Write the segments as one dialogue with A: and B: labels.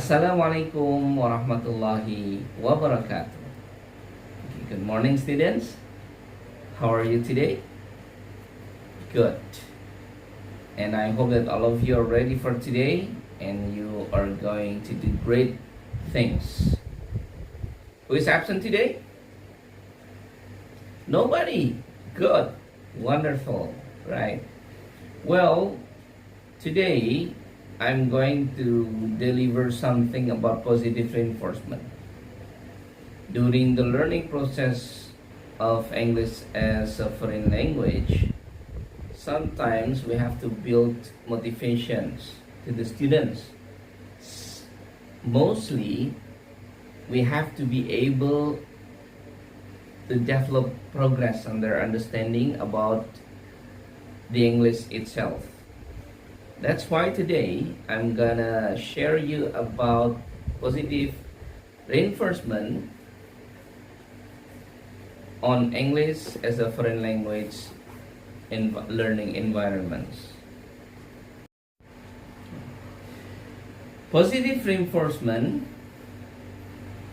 A: Assalamualaikum warahmatullahi wabarakatuh. Okay, good morning, students. How are you today? Good. And I hope that all of you are ready for today and you are going to do great things. Who is absent today? Nobody. Good. Wonderful. Right. Well, today I'm going to deliver something about positive reinforcement. During the learning process of English as a foreign language, sometimes we have to build motivations to the students. Mostly, we have to be able to develop progress on their understanding about the English itself. That's why today I'm gonna share you about positive reinforcement on English as a foreign language in learning environments. Positive reinforcement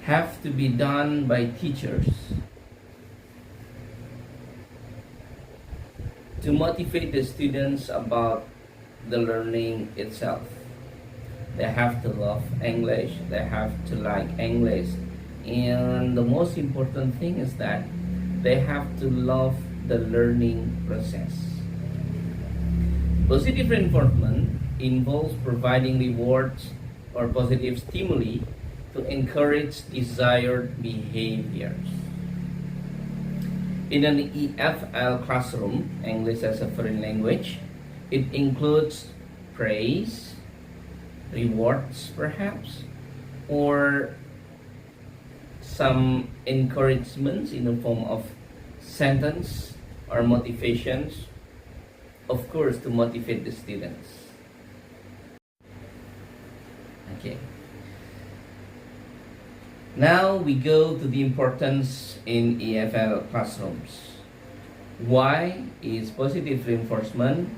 A: have to be done by teachers to motivate the students about the learning itself. They have to love English, they have to like English, and the most important thing is that they have to love the learning process. Positive reinforcement involves providing rewards or positive stimuli to encourage desired behaviors. In an EFL classroom, English as a foreign language, it includes praise, rewards perhaps, or some encouragements in the form of sentence or motivations, of course, to motivate the students. Okay. Now we go to the importance in EFL classrooms. Why is positive reinforcement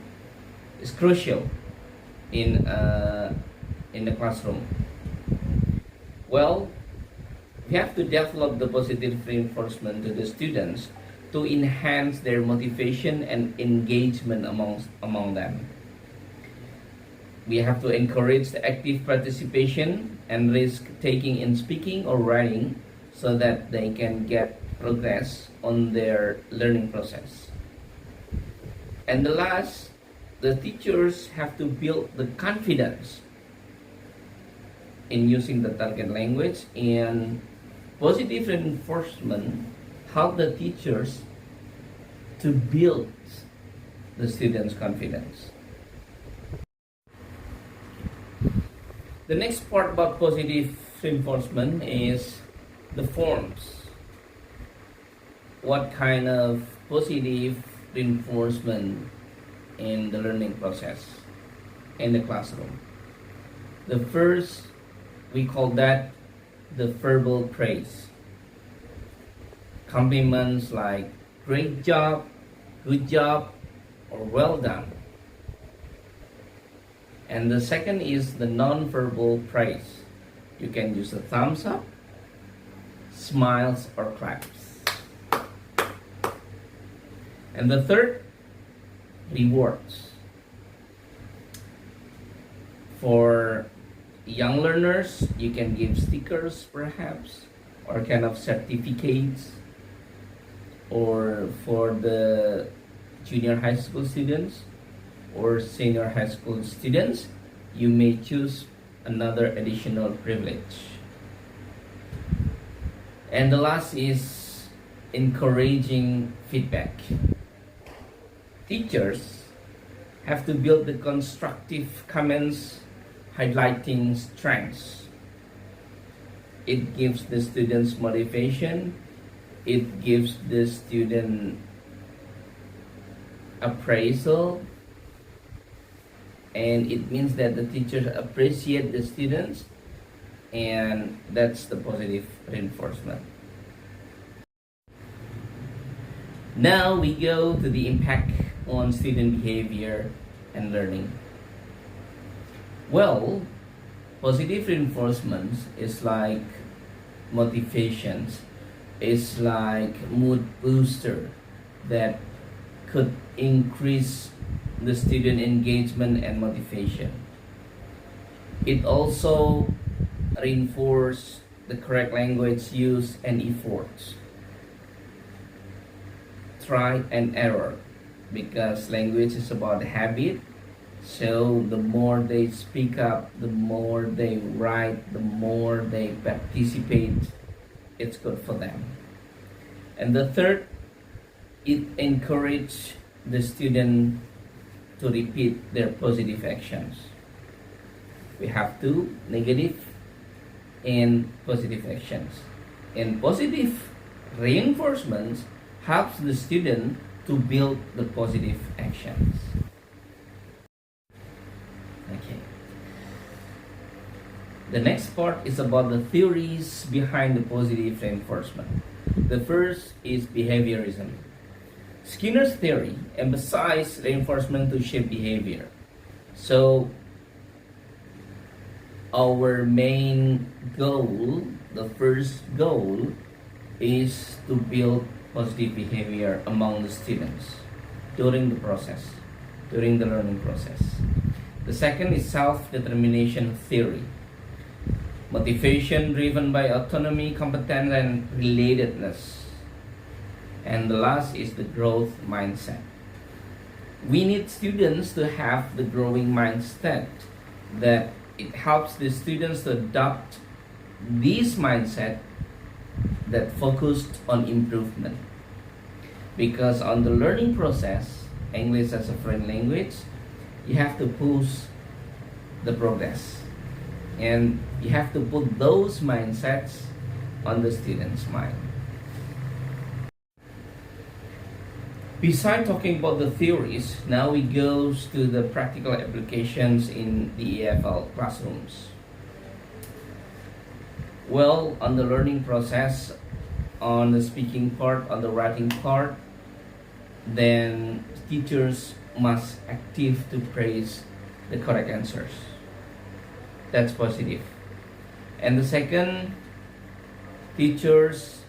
A: is crucial in the classroom? Well, we have to develop the positive reinforcement to the students to enhance their motivation and engagement among them. We have to encourage the active participation and risk taking in speaking or writing so that they can get progress on their learning process. And the last, the teachers have to build the confidence in using the target language, and positive reinforcement help the teachers to build the students' confidence. The next part about positive reinforcement is the forms. What kind of positive reinforcement in the learning process in the classroom? The first, we call that the verbal praise. Compliments like great job, good job, or well done. And the second is the non-verbal praise. You can use a thumbs up, smiles, or claps. And the third, rewards. For young learners, you can give stickers perhaps, or kind of certificates. Or for the junior high school students or senior high school students, you may choose another additional privilege. And the last is encouraging feedback. Teachers have to build the constructive comments highlighting strengths. It gives the students motivation, it gives the student appraisal, and it means that the teachers appreciate the students, and that's the positive reinforcement. Now we go to the impact on student behavior and learning. Well, Positive reinforcements is like motivations, is like mood booster that could increase the student engagement and motivation. It also reinforces the correct language use and efforts. Try and error, because language is about habit. So the more they speak up, the more they write, the more they participate, it's good for them. And the third, it encourages the student to repeat their positive actions. We have two, negative and positive actions. And positive reinforcements helps the student to build the positive actions. Okay. The next part is about the theories behind the positive reinforcement. The first is behaviorism. Skinner's theory emphasized reinforcement to shape behavior. So our main goal, the first goal, is to build positive behavior among the students during the process, during the learning process. The second is self-determination theory. Motivation driven by autonomy, competence, and relatedness. And the last is the growth mindset. We need students to have the growing mindset, that it helps the students to adopt this mindset that focused on improvement. Because on the learning process, English as a foreign language, you have to push the progress. And you have to put those mindsets on the student's mind. Besides talking about the theories, now we go to the practical applications in the EFL classrooms. Well, on the learning process, on the speaking part, on the writing part, then teachers must active to praise the correct answers. That's positive. And the second, teachers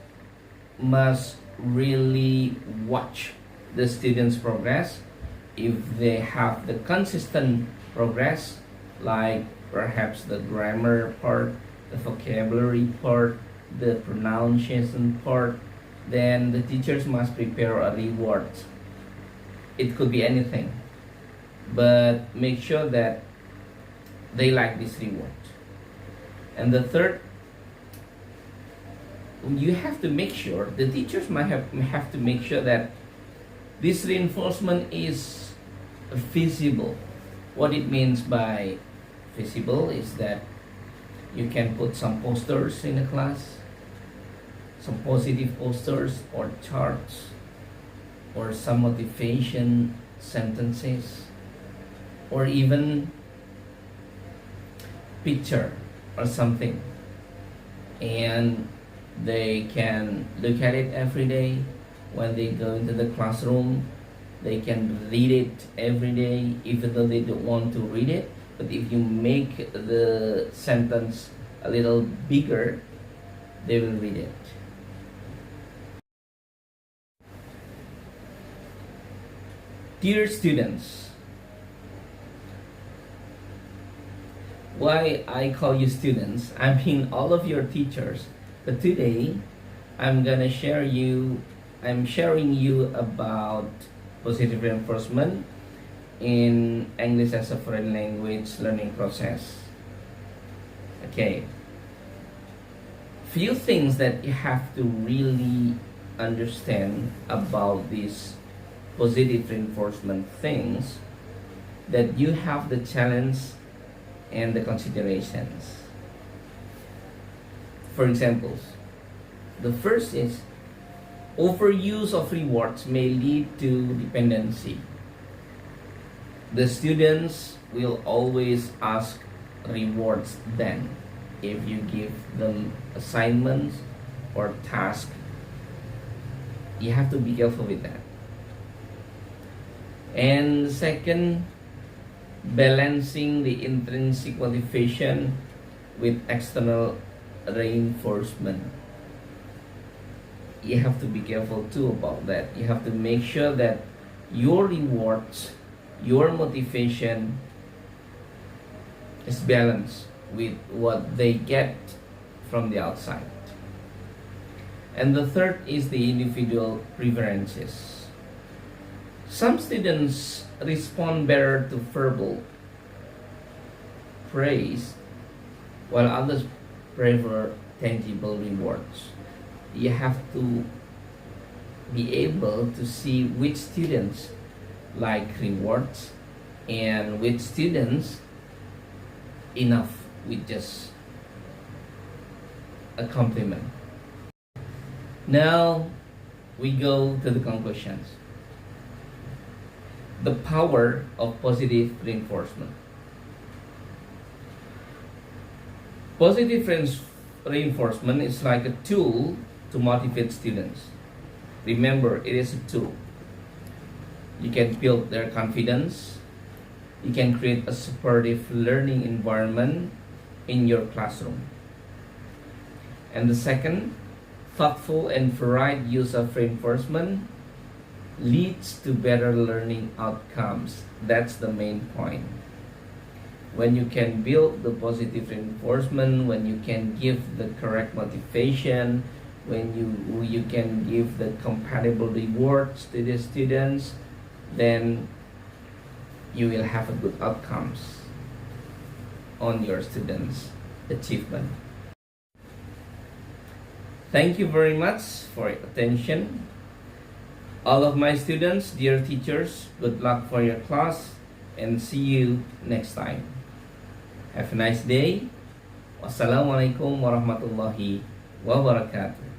A: must really watch the students' progress. If they have the consistent progress, like perhaps the grammar part, the vocabulary part, the pronunciation part, then the teachers must prepare a reward. It could be anything, but make sure that they like this reward. And the third, you have to make sure, the teachers might have to make sure that this reinforcement is feasible. What it means by feasible is that you can put some posters in the class, some positive posters or charts, or some motivation sentences, or even picture or something, and they can look at it every day. When they go into the classroom, they can read it every day, even though they don't want to read it. But if you make the sentence a little bigger, they will read it. Dear students, why I call you students? I mean all of your teachers. But today, I'm sharing you about positive reinforcement in English as a foreign language learning process. Okay. Few things that you have to really understand about these positive reinforcement things, that you have the challenge and the considerations. For example, the first is overuse of rewards may lead to dependency. The students will always ask rewards then if you give them assignments or tasks. You have to be careful with that. And second, balancing the intrinsic motivation with external reinforcement. You have to be careful too about that. You have to make sure that your rewards, your motivation is balanced with what they get from the outside. And the third is the individual preferences. Some students respond better to verbal praise, while others prefer tangible rewards. You have to be able to see which students like rewards and which students enough with just a compliment. Now we go to the conclusions. The power of positive reinforcement. Positive reinforcement is like a tool to motivate students. Remember, it is a tool. You can build their confidence. You can create a supportive learning environment in your classroom. And the second, thoughtful and varied use of reinforcement leads to better learning outcomes. That's the main point. When you can build the positive reinforcement, when you can give the correct motivation, when you can give the compatible rewards to the students, then you will have a good outcomes on your students' achievement. Thank you very much for your attention. All of my students, dear teachers, good luck for your class and see you next time. Have a nice day. Wassalamualaikum warahmatullahi wabarakatuh.